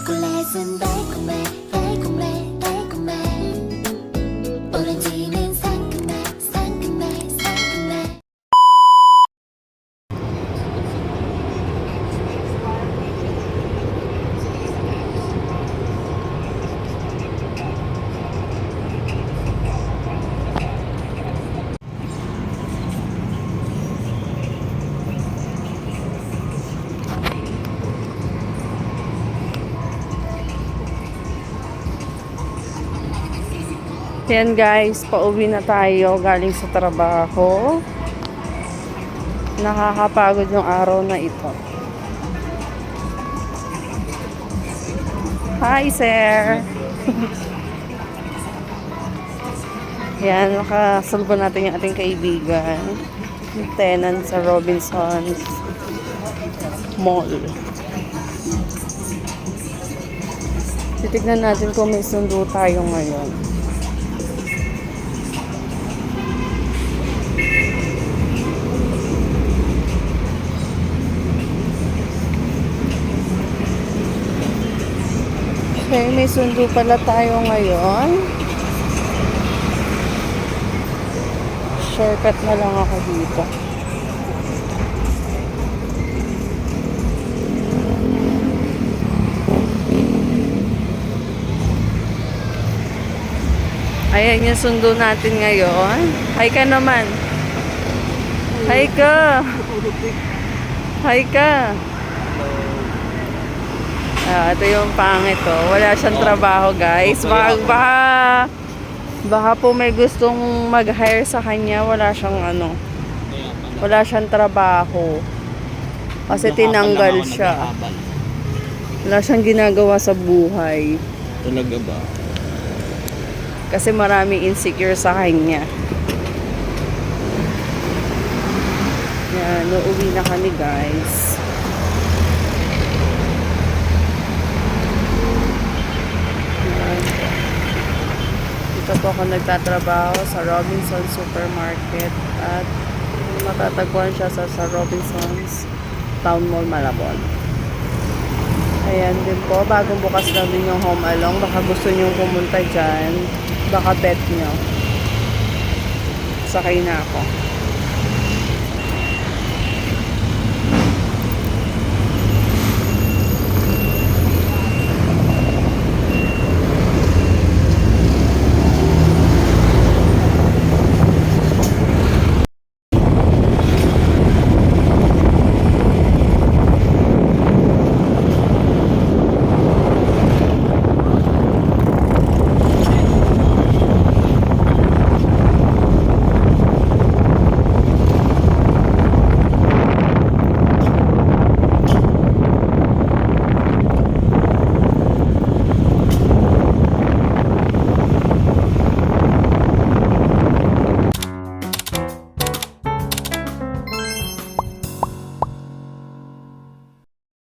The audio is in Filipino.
초콜릿은 달콤해 달콤해 달콤해 오렌지는 상큼해 상큼해 상큼해. Yan guys, pauwi na tayo galing sa trabaho. Nakakapagod yung araw na ito. Hi sir! Yan, nakasalbo natin yung ating kaibigan. Yung tenant sa Robinsons Mall. Titignan natin kung may sundo tayo ngayon. Okay, may sundo pala tayo ngayon. Shortcut na lang ako dito. Ayan yung sundo natin ngayon. Hi ka naman. Hi ka. Hi ka. Ito yung pangit to. Wala siyang trabaho guys. Baka po may gustong mag-hire sa kanya. Wala siyang wala siyang trabaho. Kasi tinanggal siya. Wala siyang ginagawa sa buhay. Talaga ba? Kasi maraming insecure sa kanya. Yan, uuwi na kami guys. Dito po ako nagtatrabaho sa Robinsons Supermarket at matatagpuan siya sa Robinsons Town Mall, Malabon. Ayan din po, bagong bukas lang din yung Home Along. Baka gusto nyo pumunta dyan. Baka pet nyo. Sakay na ako.